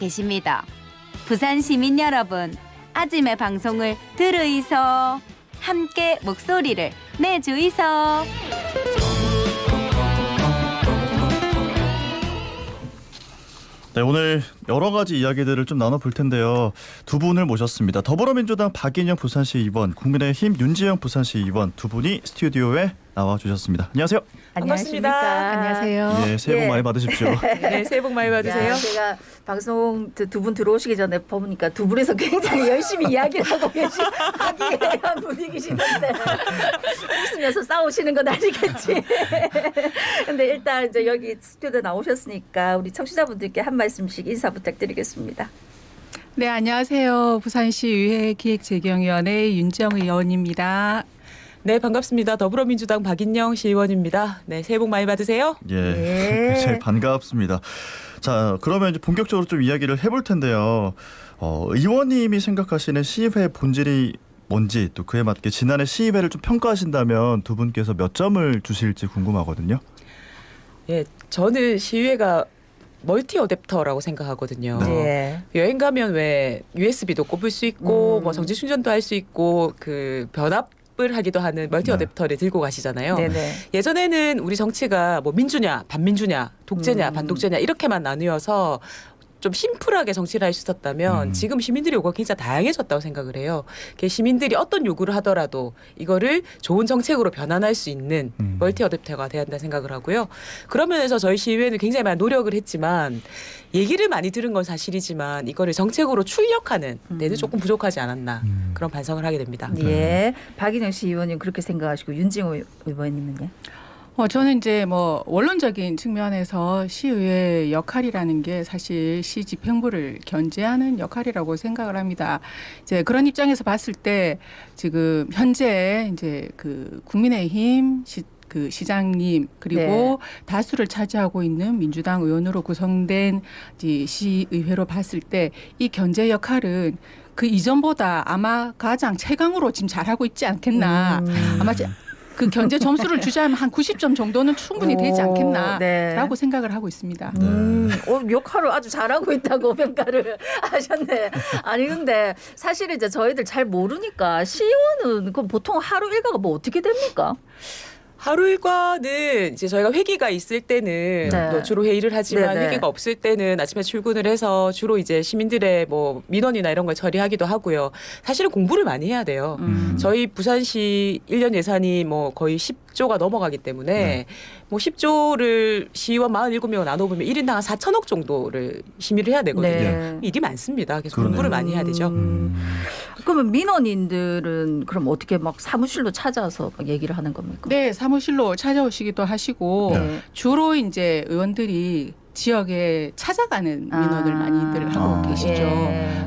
계십니다. 부산 시민 여러분, 아침의 방송을 들으이소. 함께 목소리를 내주이소. 네, 오늘 여러 가지 이야기들을 좀 나눠볼 텐데요. 두 분을 모셨습니다. 더불어민주당 박인영 부산시 의원, 국민의힘 윤지영 부산시 의원 두 분이 스튜디오에 나와주셨습니다. 안녕하세요. 반갑습니다. 안녕하세요. 예, 새해 복 많이 받으십시오. 네, 새해 복 많이 받으세요. 제가 방송 두 분 들어오시기 전에 보니까 두 분이서 굉장히 열심히 이야기를 하고 하기에 대한 분위기시던데 웃으면서 싸우시는 건 아니겠지. 근데 일단 이제 여기 스튜디오에 나오셨으니까 우리 청취자분들께 한 말씀씩 인사 부탁드리겠습니다. 네, 안녕하세요. 부산시 의회 기획재경위원회 윤지영 의원입니다. 네, 반갑습니다. 더불어민주당 박인영 시의원입니다. 네, 새해 복 많이 받으세요. 예, 굉장히 반갑습니다. 자, 그러면 이제 본격적으로 좀 이야기를 해볼 텐데요. 의원님이 생각하시는 시의회 본질이 뭔지, 또 그에 맞게 지난해 시의회를 좀 평가하신다면 두 분께서 몇 점을 주실지 궁금하거든요. 예, 저는 시의회가 멀티 어댑터라고 생각하거든요. 네. 여행 가면 왜 USB도 꼽을 수 있고 뭐 정지 충전도 할 수 있고 그 변압을 하기도 하는 멀티 어댑터를 들고 가시잖아요. 네네. 예전에는 우리 정치가 뭐 민주냐 반민주냐 독재냐 반독재냐 이렇게만 나뉘어서 좀 심플하게 정치를 할 수 있었다면 지금 시민들의 요구가 굉장히 다양해졌다고 생각을 해요. 시민들이 어떤 요구를 하더라도 이거를 좋은 정책으로 변환할 수 있는 멀티 어댑터가 돼야 한다는 생각을 하고요. 그런 면에서 저희 시의회는 굉장히 많은 노력을 했지만 얘기를 많이 들은 건 사실이지만 이거를 정책으로 출력하는 데는 조금 부족하지 않았나 그런 반성을 하게 됩니다. 예. 박인영 시 의원님 그렇게 생각하시고 윤지영 의원님은요? 저는 이제 뭐 원론적인 측면에서 시의회 역할이라는 게 사실 시 집행부를 견제하는 역할이라고 생각을 합니다. 이제 그런 입장에서 봤을 때 지금 현재 이제 그 국민의힘 그 시장님 그리고 다수를 차지하고 있는 민주당 의원으로 구성된 시의회로 봤을 때 이 견제 역할은 그 이전보다 아마 가장 최강으로 지금 잘하고 있지 않겠나. 아마 그 견제 점수를 주자면 한 90점 정도는 충분히 되지 않겠나라고 생각을 하고 있습니다. 역할을 아주 잘하고 있다고 평가를 하셨네. 아니 근데 사실 이제 저희들 잘 모르니까 시의원은 그럼 보통 하루 일과가 뭐 어떻게 됩니까? 하루 일과는 이제 저희가 회기가 있을 때는 또 주로 회의를 하지만 회기가 없을 때는 아침에 출근을 해서 주로 이제 시민들의 뭐 민원이나 이런 걸 처리하기도 하고요. 사실은 공부를 많이 해야 돼요. 저희 부산시 1년 예산이 뭐 거의 10조가 넘어가기 때문에 뭐 10조를 시의원 47명 나눠보면 1인당 한 4천억 정도를 심의를 해야 되거든요. 일이 많습니다. 그래서 공부를 많이 해야 되죠. 그러면 민원인들은 그럼 어떻게 막 사무실로 찾아서 막 얘기를 하는 겁니까? 네, 사무실로 찾아오시기도 하시고 주로 이제 의원들이 지역에 찾아가는 민원을 많이들 하고 계시죠.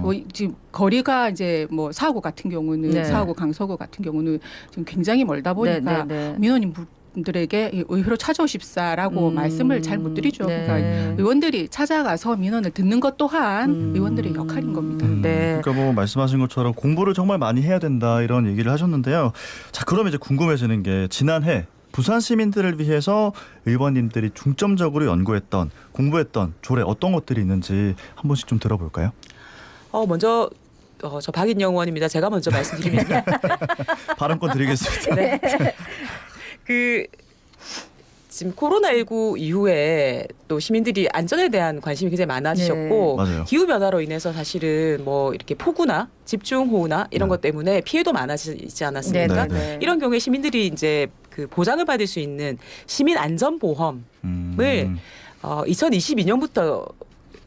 뭐 지금 거리가 이제 뭐 사하구 같은 경우는 사하구 강서구 같은 경우는 지금 굉장히 멀다 보니까 민원인분들에게 의회로 찾아오십사라고 말씀을 잘 못 드리죠. 그러니까 의원들이 찾아가서 민원을 듣는 것 또한 의원들의 역할인 겁니다. 그러니까 뭐 말씀하신 것처럼 공부를 정말 많이 해야 된다 이런 얘기를 하셨는데요. 자, 그러면 이제 궁금해지는 게 지난해 부산 시민들을 위해서 의원님들이 중점적으로 연구했던 공부했던 조례 어떤 것들이 있는지 한 번씩 좀 들어볼까요? 먼저 저 박인영 의원입니다. 제가 먼저 말씀드리면요. 발언권 드리겠습니다. 네. 지금 코로나19 이후에 또 시민들이 안전에 대한 관심이 굉장히 많아지셨고 기후 변화로 인해서 사실은 뭐 이렇게 폭우나 집중호우나 이런 것 때문에 피해도 많아지지 않았습니까? 이런 경우에 시민들이 이제 그 보장을 받을 수 있는 시민 안전보험을 2022년부터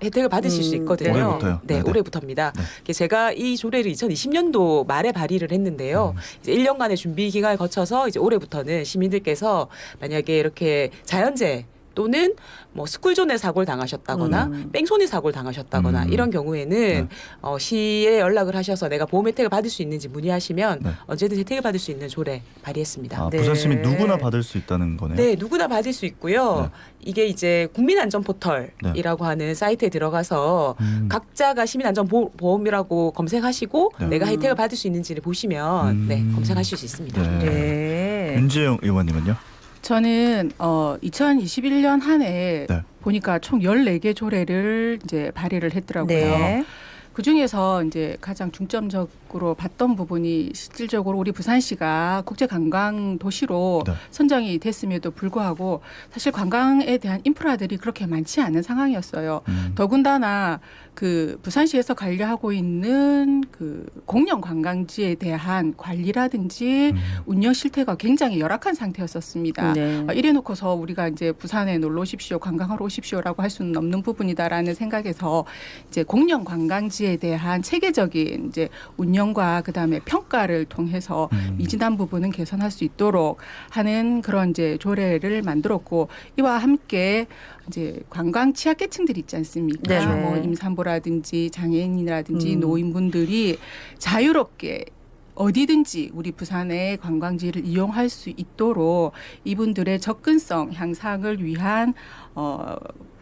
혜택을 받으실 수 있거든요. 올해부터요? 네, 올해부터입니다. 제가 이 조례를 2020년도 말에 발의를 했는데요. 이제 1년간의 준비 기간을 거쳐서 이제 올해부터는 시민들께서 만약에 이렇게 자연재해 또는 뭐 스쿨존에 사고를 당하셨다거나 뺑소니 사고를 당하셨다거나 이런 경우에는 시에 연락을 하셔서 내가 보험 혜택을 받을 수 있는지 문의하시면 언제든 혜택을 받을 수 있는 조례 발의했습니다. 부산 시민 누구나 받을 수 있다는 거네요. 네, 누구나 받을 수 있고요. 이게 이제 국민안전포털이라고 하는 사이트에 들어가서 각자가 시민안전보험이라고 검색하시고 내가 혜택을 받을 수 있는지를 보시면 검색하실 수 있습니다. 윤지영 의원님은요? 저는 2021년 한 해 보니까 총 14개 조례를 이제 발의를 했더라고요. 네. 그 중에서 이제 가장 중점적으로 봤던 부분이 실질적으로 우리 부산시가 국제 관광 도시로 네. 선정이 됐음에도 불구하고 사실 관광에 대한 인프라들이 그렇게 많지 않은 상황이었어요. 더군다나 그 부산시에서 관리하고 있는 그 공영 관광지에 대한 관리라든지 운영 실태가 굉장히 열악한 상태였었습니다. 네. 이래놓고서 우리가 이제 부산에 놀러 오십시오, 관광하러 오십시오라고 할 수는 없는 부분이다라는 생각에서 이제 공영 관광지에 대한 체계적인 이제 운영과 그다음에 평가를 통해서 미진한 부분은 개선할 수 있도록 하는 그런 이제 조례를 만들었고 이와 함께 이제 관광 취약계층들 있지 않습니까? 네네. 뭐 임산부라든지 장애인이라든지 음. 노인분들이 자유롭게 어디든지 우리 부산의 관광지를 이용할 수 있도록 이분들의 접근성 향상을 위한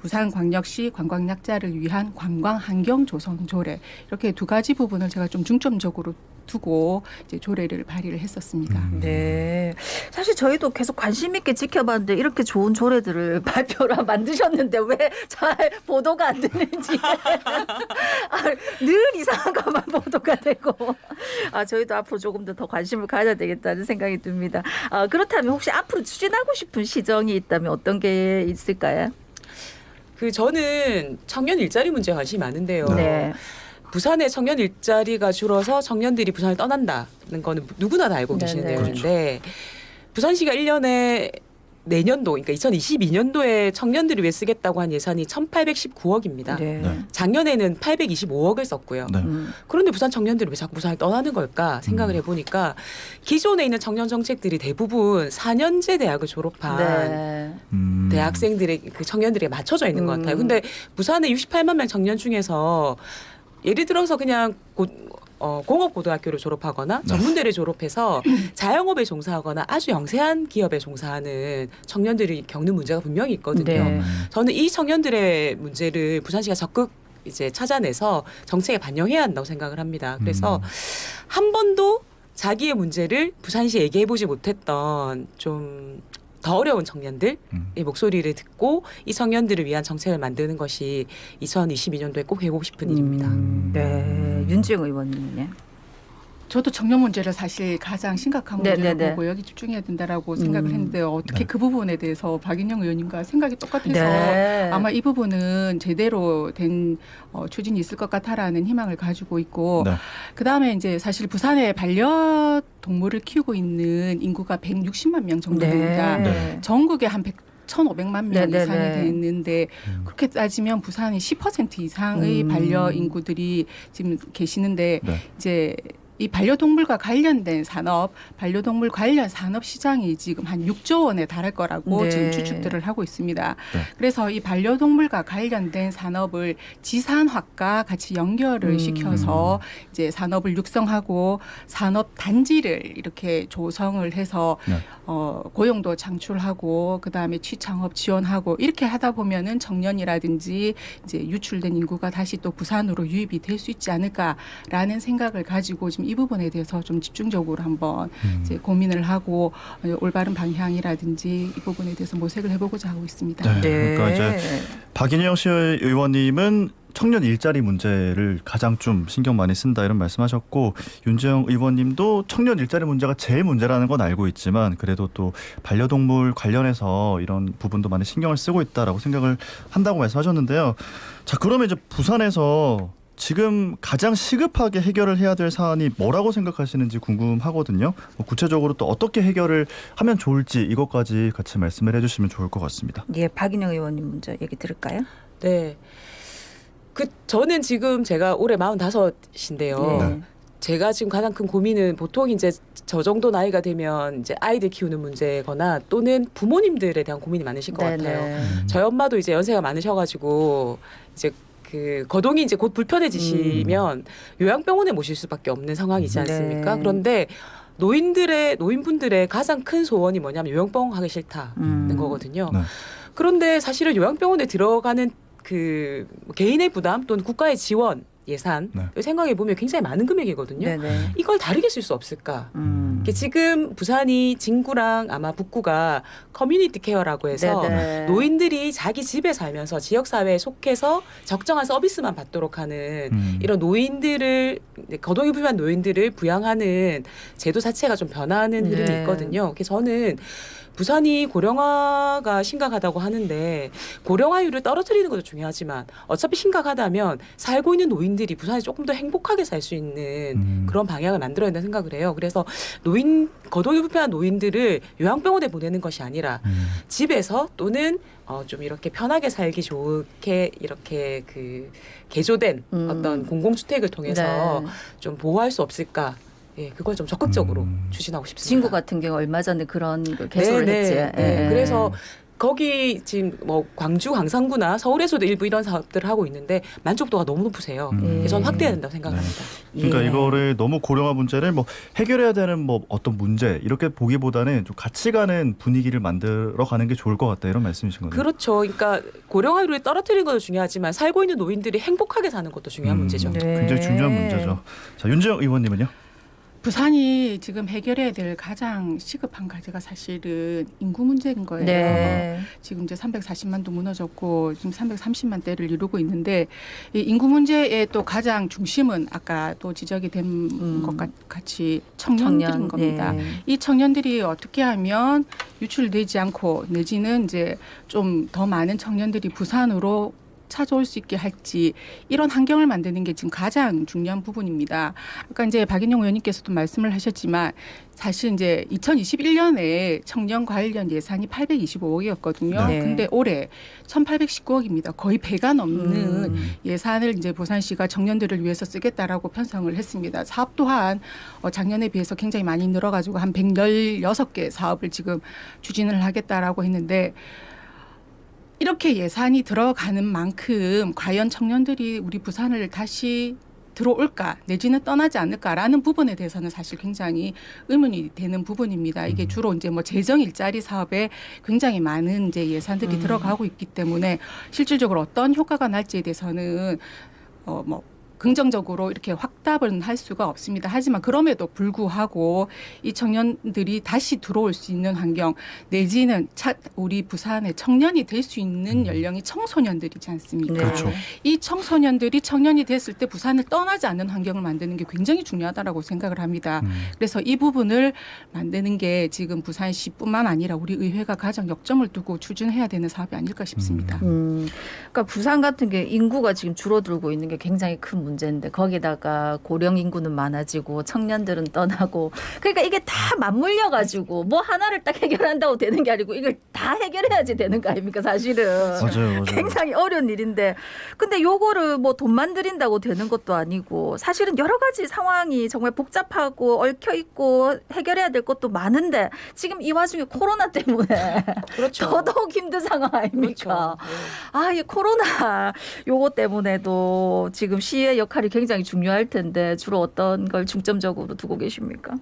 부산광역시 관광약자를 위한 관광 환경 조성 조례 이렇게 두 가지 부분을 제가 좀 중점적으로 두고 이제 조례를 발의를 했었습니다. 네. 사실 저희도 계속 관심 있게 지켜봤는데 이렇게 좋은 조례들을 발표라 만드셨는데 왜 잘 보도가 안 되는지 늘 이상한 것만 보도가 되고 저희도 앞으로 조금 더 관심을 가져야 되겠다는 생각이 듭니다. 그렇다면 혹시 앞으로 추진하고 싶은 시정이 있다면 어떤 게 있을까요? 저는 청년 일자리 문제에 관심이 많은데요. 네. 부산의 청년 일자리가 줄어서 청년들이 부산을 떠난다는 거는 누구나 다 알고 계시는 네네. 내용인데 부산시가 1년에 내년도 그러니까 2022년도에 청년들을 위해 쓰겠다고 한 예산이 1,819억입니다. 네. 네. 작년에는 825억을 썼고요. 네. 그런데 부산 청년들이 왜 자꾸 부산을 떠나는 걸까 생각을 해보니까 기존에 있는 청년 정책들이 대부분 4년제 대학을 졸업한 네. 대학생들의 그 청년들에게 맞춰져 있는 것 같아요. 근데 부산의 68만 명 청년 중에서 예를 들어서 그냥 공업고등학교를 졸업하거나 네. 전문대를 졸업해서 자영업에 종사하거나 아주 영세한 기업에 종사하는 청년들이 겪는 문제가 분명히 있거든요. 네. 저는 이 청년들의 문제를 부산시가 적극 이제 찾아내서 정책에 반영해야 한다고 생각을 합니다. 그래서 한 번도 자기의 문제를 부산시에 얘기해보지 못했던 좀 더 어려운 청년들의 목소리를 듣고 이 청년들을 위한 정책을 만드는 것이 2022년도에 꼭 해보고 싶은 일입니다. 네. 윤지영 의원님은요? 저도 청년 문제를 사실 가장 심각한 문제로 네네네. 보고 여기 집중해야 된다라고 생각을 했는데요. 어떻게 네. 그 부분에 대해서 박인영 의원님과 생각이 똑같아서 네. 아마 이 부분은 제대로 된 추진이 있을 것 같다라는 희망을 가지고 있고 네. 그다음에 이제 사실 부산에 반려동물을 키우고 있는 인구가 160만 명 정도 됩니다. 네. 전국에 한 1,500만 명 네네네. 이상이 되는데 그렇게 따지면 부산이 10% 이상의 반려 인구들이 지금 계시는데 네. 이제 이 반려동물과 관련된 산업, 반려동물 관련 산업 시장이 지금 한 6조 원에 달할 거라고 네. 지금 추측들을 하고 있습니다. 네. 그래서 이 반려동물과 관련된 산업을 지산학과 같이 연결을 시켜서 이제 산업을 육성하고 산업 단지를 이렇게 조성을 해서 네. 고용도 창출하고 그다음에 취창업 지원하고 이렇게 하다 보면은 청년이라든지 이제 유출된 인구가 다시 또 부산으로 유입이 될 수 있지 않을까라는 생각을 가지고 지금 이 부분에 대해서 좀 집중적으로 한번 이제 고민을 하고 올바른 방향이라든지 이 부분에 대해서 모색을 해보고자 하고 있습니다. 네. 그러니까 이제 박인영 시 의원님은 청년 일자리 문제를 가장 좀 신경 많이 쓴다 이런 말씀하셨고 윤재영 의원님도 청년 일자리 문제가 제일 문제라는 건 알고 있지만 그래도 또 반려동물 관련해서 이런 부분도 많이 신경을 쓰고 있다라고 생각을 한다고 말씀하셨는데요. 자, 그러면 이제 부산에서 지금 가장 시급하게 해결을 해야 될 사안이 뭐라고 생각하시는지 궁금하거든요. 구체적으로 또 어떻게 해결을 하면 좋을지 이것까지 같이 말씀을 해주시면 좋을 것 같습니다. 예, 박인영 의원님 먼저 얘기 들을까요? 네. 저는 지금 제가 올해 45인데요. 네. 제가 지금 가장 큰 고민은 보통 이제 저 정도 나이가 되면 이제 아이들 키우는 문제거나 또는 부모님들에 대한 고민이 많으실 것 같아요. 저희 엄마도 이제 연세가 많으셔가지고 이제 거동이 이제 곧 불편해지시면 요양병원에 모실 수밖에 없는 상황이지 않습니까? 네. 그런데 노인분들의 가장 큰 소원이 뭐냐면 요양병원 가기 싫다는 거거든요. 네. 그런데 사실은 요양병원에 들어가는 개인의 부담 또는 국가의 지원 예산 네. 생각해 보면 굉장히 많은 금액이거든요. 네네. 이걸 다르게 쓸 수 없을까? 이게 지금 부산이 진구랑 아마 북구가 커뮤니티 케어라고 해서 네네. 노인들이 자기 집에 살면서 지역사회에 속해서 적정한 서비스만 받도록 하는 이런 노인들을 거동이 불편한 노인들을 부양하는 제도 자체가 좀 변화하는 흐름이 네. 있거든요. 그래서 저는 부산이 고령화가 심각하다고 하는데 고령화율을 떨어뜨리는 것도 중요하지만 어차피 심각하다면 살고 있는 노인들이 부산에 조금 더 행복하게 살 수 있는 그런 방향을 만들어야 된다는 생각을 해요. 그래서 거동이 불편한 노인들을 요양병원에 보내는 것이 아니라 집에서 또는 좀 이렇게 편하게 살기 좋게 이렇게 그 개조된 어떤 공공주택을 통해서 네. 좀 보호할 수 없을까? 예, 그걸 좀 적극적으로 추진하고 싶습니다. 진구 같은 경우 얼마 전에 그런 걸 개소를 네, 했지. 네, 네. 그래서 거기 지금 뭐 광주, 광산구나 서울에서도 일부 이런 사업들을 하고 있는데 만족도가 너무 높으세요. 그래서 저는 확대해야 된다고 생각합니다. 그러니까 예. 이거를 너무 고령화 문제를 뭐 해결해야 되는 뭐 어떤 문제 이렇게 보기보다는 좀 같이 가는 분위기를 만들어 가는 게 좋을 것 같다 이런 말씀이신 거네요. 그렇죠. 그러니까 고령화율을 떨어뜨리는 것도 중요하지만 살고 있는 노인들이 행복하게 사는 것도 중요한 문제죠. 네. 굉장히 중요한 문제죠. 자, 윤지영 의원님은요? 부산이 지금 해결해야 될 가장 시급한 과제가 사실은 인구 문제인 거예요. 네. 지금 이제 340만도 무너졌고 지금 330만 대를 이루고 있는데 이 인구 문제의 또 가장 중심은 아까 또 지적이 된 것 같이 청년들인 겁니다. 네. 이 청년들이 어떻게 하면 유출되지 않고 내지는 이제 좀 더 많은 청년들이 부산으로 찾아올 수 있게 할지 이런 환경을 만드는 게 지금 가장 중요한 부분입니다. 아까 이제 박인영 의원님께서도 말씀을 하셨지만 사실 이제 2021년에 청년 관련 예산이 825억이었거든요. 네. 근데 올해 1,819억입니다. 거의 배가 넘는 예산을 이제 부산시가 청년들을 위해서 쓰겠다라고 편성을 했습니다. 사업 또한 작년에 비해서 굉장히 많이 늘어가지고 한 116개 사업을 지금 추진을 하겠다라고 했는데 이렇게 예산이 들어가는 만큼 과연 청년들이 우리 부산을 다시 들어올까 내지는 떠나지 않을까라는 부분에 대해서는 사실 굉장히 의문이 되는 부분입니다. 이게 주로 이제 뭐 재정 일자리 사업에 굉장히 많은 이제 예산들이 들어가고 있기 때문에 실질적으로 어떤 효과가 날지에 대해서는 뭐 긍정적으로 이렇게 확답은 할 수가 없습니다. 하지만 그럼에도 불구하고 이 청년들이 다시 들어올 수 있는 환경 내지는 우리 부산의 청년이 될 수 있는 연령이 청소년들이지 않습니까? 네. 그렇죠. 이 청소년들이 청년이 됐을 때 부산을 떠나지 않는 환경을 만드는 게 굉장히 중요하다라고 생각을 합니다. 그래서 이 부분을 만드는 게 지금 부산시뿐만 아니라 우리 의회가 가장 역점을 두고 추진해야 되는 사업이 아닐까 싶습니다. 그러니까 부산 같은 게 인구가 지금 줄어들고 있는 게 굉장히 큰 문제인데 거기다가 고령 인구는 많아지고 청년들은 떠나고 그러니까 이게 다 맞물려 가지고 뭐 하나를 딱 해결한다고 되는 게 아니고 이걸 다 해결해야지 되는 거 아닙니까 사실은. 맞아요. 굉장히 어려운 일인데 근데 요거를 뭐 돈만 들인다고 되는 것도 아니고 사실은 여러 가지 상황이 정말 복잡하고 얽혀 있고 해결해야 될 것도 많은데 지금 이 와중에 코로나 때문에 그렇죠. 더더욱 힘든 상황 아닙니까? 그렇죠. 네. 아, 이 코로나 요거 때문에도 지금 시의 역할이 굉장히 중요할 텐데 주로 어떤 걸 중점적으로 두고 계십니까?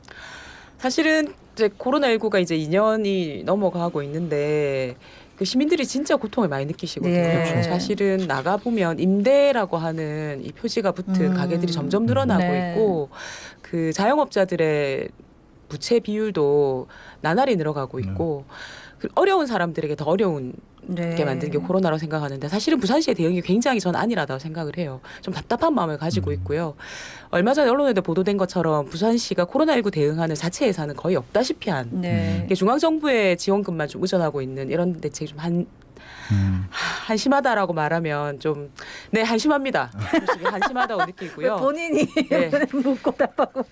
사실은 이제 코로나19가 이제 2년이 넘어가고 있는데 그 시민들이 진짜 고통을 많이 느끼시거든요. 네. 사실은 나가 보면 임대라고 하는 이 표시가 붙은 가게들이 점점 늘어나고 네. 있고 그 자영업자들의 부채 비율도 나날이 늘어가고 있고 그 어려운 사람들에게 더 어려운 네. 게 만든 게 코로나라고 생각하는데 사실은 부산시의 대응이 굉장히 전 안일하다고 생각을 해요. 좀 답답한 마음을 가지고 있고요. 얼마 전에 언론에도 보도된 것처럼 부산시가 코로나19 대응하는 자체 예산은 거의 없다시피 한 네. 이게 중앙정부의 지원금만 좀 의존하고 있는 이런 대책이 좀 한심하다라고 말하면 좀 네 한심합니다. 솔직히 한심하다고 느끼고요. 본인이 네. 묻고 답하고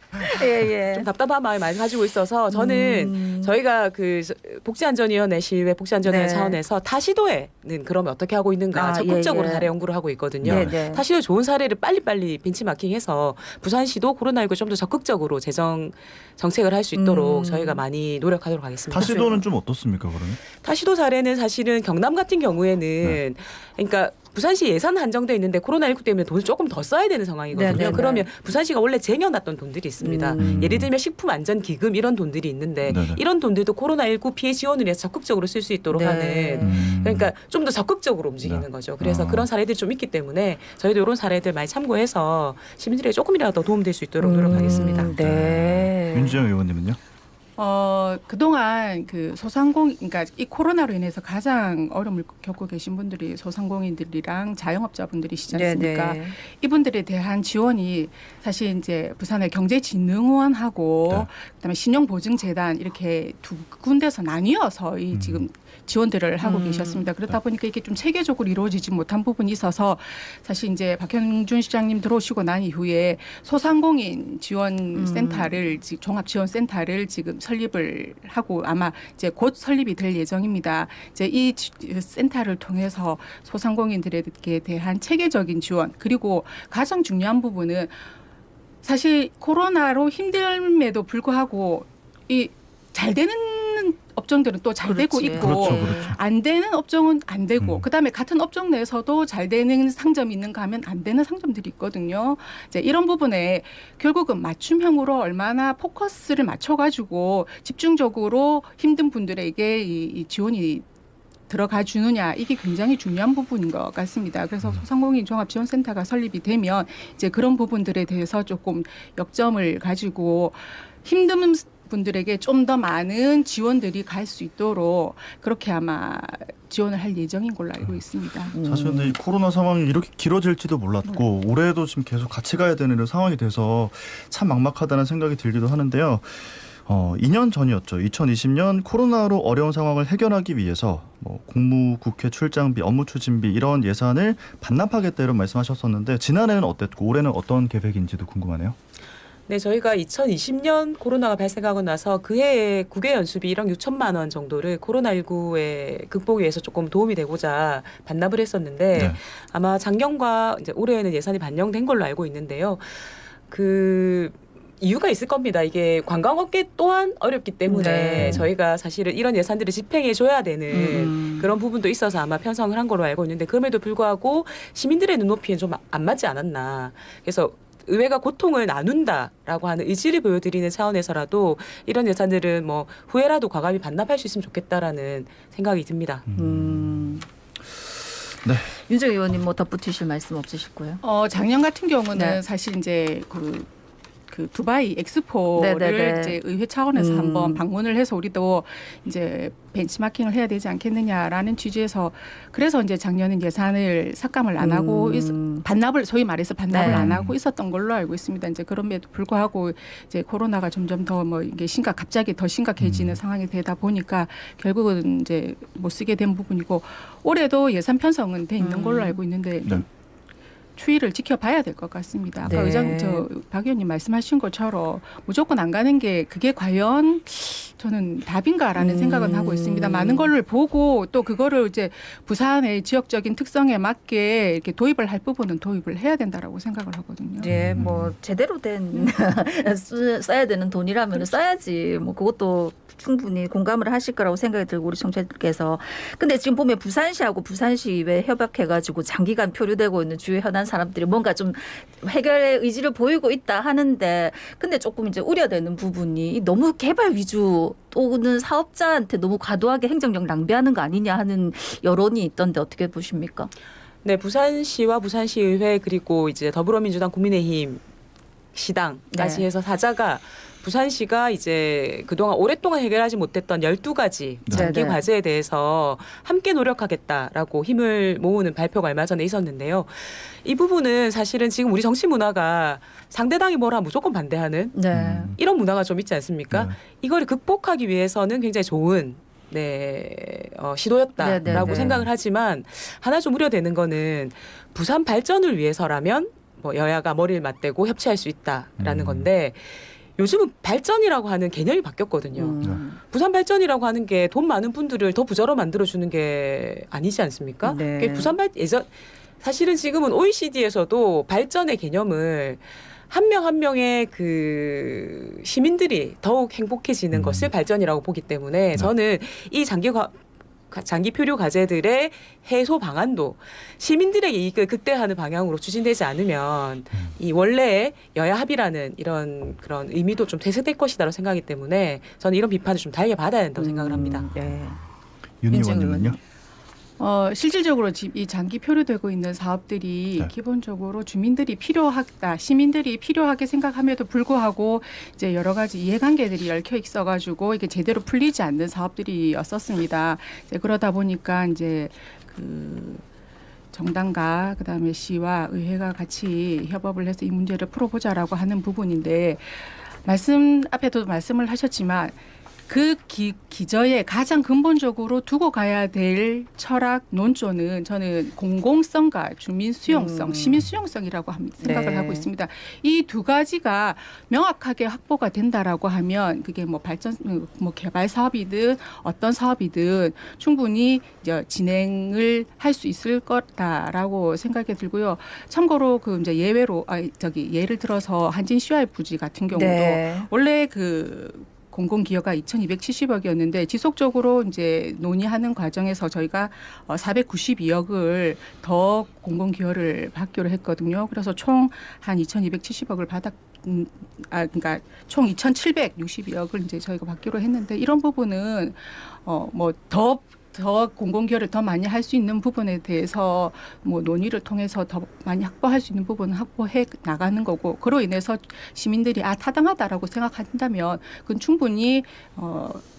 예. 좀 답답한 마음을 많이 가지고 있어서 저는 저희가 그 복지안전위원회 실외 복지안전위원회 네. 차원에서 타시도에는 그러면 어떻게 하고 있는가 아, 적극적으로 예. 사례 연구를 하고 있거든요. 네. 타시도 좋은 사례를 빨리빨리 벤치마킹해서 부산시도 코로나19 좀 더 적극적으로 재정 정책을 할 수 있도록 저희가 많이 노력하도록 하겠습니다. 타시도는 좀 어떻습니까, 그러면? 타시도 사례는 사실은 경남 같은 경우에는 그러니까 부산시 예산 한정돼 있는데 코로나19 때문에 돈을 조금 더 써야 되는 상황이거든요. 네네네. 그러면 부산시가 원래 쟁여놨던 돈들이 있습니다. 예를 들면 식품안전기금 이런 돈들이 있는데 네네. 이런 돈들도 코로나19 피해 지원을 해서 적극적으로 쓸 수 있도록 네. 하는 그러니까 좀 더 적극적으로 움직이는 거죠. 그래서 그런 사례들이 좀 있기 때문에 저희도 이런 사례들 많이 참고해서 시민들에게 조금이라도 도움될 수 있도록 노력하겠습니다. 네. 윤지영 의원님은요? 그동안 그 그러니까 이 코로나로 인해서 가장 어려움을 겪고 계신 분들이 소상공인들이랑 자영업자분들이시지 않습니까? 네네. 이분들에 대한 지원이 사실 이제 부산의 경제진흥원하고 네. 그다음에 신용보증재단 이렇게 두 군데서 나뉘어서 이 지금 지원들을 하고 계셨습니다. 그렇다 보니까 이게 좀 체계적으로 이루어지지 못한 부분이 있어서 사실 이제 박형준 시장님 들어오시고 난 이후에 소상공인 지원센터를 종합지원센터를 지금 설립을 하고 아마 이제 곧 설립이 될 예정입니다. 이제 이 센터를 통해서 소상공인들에게 대한 체계적인 지원 그리고 가장 중요한 부분은 사실 코로나로 힘듦에도 불구하고 이 잘 되는 업종들은 또 잘 되고 그렇지. 있고 그렇죠, 그렇죠. 안 되는 업종은 안 되고 그다음에 같은 업종 내에서도 잘 되는 상점이 있는가 하면 안 되는 상점들이 있거든요. 이제 이런 부분에 결국은 맞춤형으로 얼마나 포커스를 맞춰가지고 집중적으로 힘든 분들에게 이 지원이 들어가 주느냐 이게 굉장히 중요한 부분인 것 같습니다. 그래서 소상공인 종합지원센터가 설립이 되면 이제 그런 부분들에 대해서 조금 역점을 가지고 힘든 분들에게 좀 더 많은 지원들이 갈 수 있도록 그렇게 아마 지원을 할 예정인 걸로 알고 있습니다. 사실 근데 이 코로나 상황이 이렇게 길어질지도 몰랐고 올해도 지금 계속 같이 가야 되는 이런 상황이 돼서 참 막막하다는 생각이 들기도 하는데요. 2년 전이었죠. 2020년 코로나로 어려운 상황을 해결하기 위해서 뭐 공무, 국회 출장비, 업무 추진비 이런 예산을 반납하겠다 이런 말씀하셨었는데 지난해는 어땠고 올해는 어떤 계획인지도 궁금하네요. 네, 저희가 2020년 코로나가 발생하고 나서 그 해에 국외 연수비 1억 6천만 원 정도를 코로나19의 극복에 위해서 조금 도움이 되고자 반납을 했었는데 네. 아마 작년과 이제 올해에는 예산이 반영된 걸로 알고 있는데요. 그 이유가 있을 겁니다. 이게 관광업계 또한 어렵기 때문에 네. 저희가 사실은 이런 예산들을 집행해 줘야 되는 그런 부분도 있어서 아마 편성을 한 걸로 알고 있는데 그럼에도 불구하고 시민들의 눈높이엔 좀 안 맞지 않았나. 그래서 의회가 고통을 나눈다라고 하는 의지를 보여드리는 차원에서라도 이런 예산들은 뭐 후회라도 과감히 반납할 수 있으면 좋겠다라는 생각이 듭니다. 네. 윤정 의원님 뭐 덧붙이실 말씀 없으실 거예요? 작년 같은 경우는 네. 사실 이제 그 두바이 엑스포를 네네네. 이제 의회 차원에서 한번 방문을 해서 우리도 이제 벤치마킹을 해야 되지 않겠느냐라는 취지에서 그래서 이제 작년엔 예산을 삭감을 안 하고 반납을 소위 말해서 반납을 네. 안 하고 있었던 걸로 알고 있습니다. 이제 그럼에도 불구하고 이제 코로나가 점점 더 뭐 이게 갑자기 더 심각해지는 상황이 되다 보니까 결국은 이제 못 쓰게 된 부분이고 올해도 예산 편성은 돼 있는 걸로 알고 있는데 네. 추이를 지켜봐야 될 것 같습니다. 아까 네. 박 의원님 말씀하신 것처럼 무조건 안 가는 게 그게 과연 저는 답인가라는 생각은 하고 있습니다. 많은 걸 보고 또 그거를 이제 부산의 지역적인 특성에 맞게 이렇게 도입을 할 부분은 도입을 해야 된다라고 생각을 하거든요. 예, 뭐 제대로 된 써야 되는 돈이라면 써야지. 뭐 그것도 충분히 공감을 하실 거라고 생각이 들고 우리 청취자들께서. 근데 지금 보면 부산시하고 부산시의회 협약해가지고 장기간 표류되고 있는 주요 현안 사람들이 뭔가 좀 해결의 의지를 보이고 있다 하는데 근데 조금 이제 우려되는 부분이 너무 개발 위주 또는 사업자한테 너무 과도하게 행정력 낭비하는 거 아니냐 하는 여론이 있던데 어떻게 보십니까? 네, 부산시와 부산시의회 그리고 이제 더불어민주당 국민의힘 시당까지 네. 해서 사자가 부산시가 이제 그동안 오랫동안 해결하지 못했던 12가지 장기 네, 네. 과제에 대해서 함께 노력하겠다라고 힘을 모으는 발표가 얼마 전에 있었는데요. 이 부분은 사실은 지금 우리 정치 문화가 상대당이 뭘 하면 무조건 반대하는 네. 이런 문화가 좀 있지 않습니까? 네. 이걸 극복하기 위해서는 굉장히 좋은 시도였다라고 네, 네, 네. 생각을 하지만 하나 좀 우려되는 거는 부산 발전을 위해서라면 뭐 여야가 머리를 맞대고 협치할 수 있다라는 건데 요즘은 발전이라고 하는 개념이 바뀌었거든요. 부산 발전이라고 하는 게 돈 많은 분들을 더 부자로 만들어주는 게 아니지 않습니까? 네. 그게 사실은 지금은 OECD에서도 발전의 개념을 한 명 한 명의 그 시민들이 더욱 행복해지는 것을 발전이라고 보기 때문에 저는 이 장기 장기 표류 과제들의 해소 방안도 시민들에게 이익을 극대화하는 방향으로 추진되지 않으면 이 원래의 여야 합의라는 이런 그런 의미도 좀 퇴색될 것이다라고 생각하기 때문에 저는 이런 비판을 좀 달게 받아야 된다고 생각을 합니다. 네. 윤 민정 의원님은요? 실질적으로 지금 이 장기 표류되고 있는 사업들이 네. 기본적으로 주민들이 필요하다, 시민들이 필요하게 생각함에도 불구하고 이제 여러 가지 이해관계들이 얽혀 있어가지고 이게 제대로 풀리지 않는 사업들이었었습니다. 이제 그러다 보니까 이제 그 정당과 그다음에 시와 의회가 같이 협업을 해서 이 문제를 풀어보자라고 하는 부분인데 앞에도 말씀을 하셨지만. 그 기저에 가장 근본적으로 두고 가야 될 철학 논조는 저는 공공성과 주민 수용성, 시민 수용성이라고 생각을 네. 하고 있습니다. 이 두 가지가 명확하게 확보가 된다라고 하면 그게 뭐 개발 사업이든 어떤 사업이든 충분히 이제 진행을 할 수 있을 거다라고 생각이 들고요. 참고로 그 이제 예를 들어서 한진 CY 부지 같은 경우도 네. 원래 그 공공기여가 2,270억이었는데 지속적으로 이제 논의하는 과정에서 저희가 492억을 더 공공기여를 받기로 했거든요. 그래서 총 한 2,270억을 그러니까 총 2,762억을 이제 저희가 받기로 했는데 이런 부분은 더 공공기여를 더 많이 할 수 있는 부분에 대해서 뭐 논의를 통해서 더 많이 확보할 수 있는 부분은 확보해 나가는 거고 그로 인해서 시민들이 타당하다라고 생각한다면 그건 충분히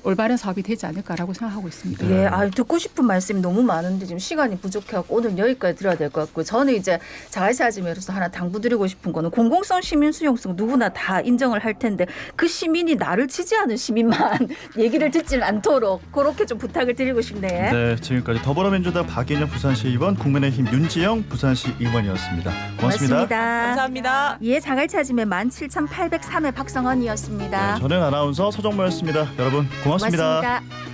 올바른 사업이 되지 않을까라고 생각하고 있습니다. 예, 듣고 싶은 말씀이 너무 많은데 지금 시간이 부족해갖고 오늘 여기까지 들어야 될 것 같고 저는 이제 자갈시아지매로서 하나 당부드리고 싶은 거는 공공성, 시민 수용성 누구나 다 인정을 할 텐데 그 시민이 나를 지지하는 시민만 얘기를 듣지는 않도록 그렇게 좀 부탁을 드리고 싶네요. 네, 지금까지 더불어민주당 박인영 부산시 의원, 국민의힘 윤지영 부산시 의원이었습니다. 고맙습니다. 감사합니다. 예, 자갈차짐의 17,803회 박성원이었습니다. 네, 저는 아나운서 서정모였습니다. 여러분 고맙습니다. 고맙습니다.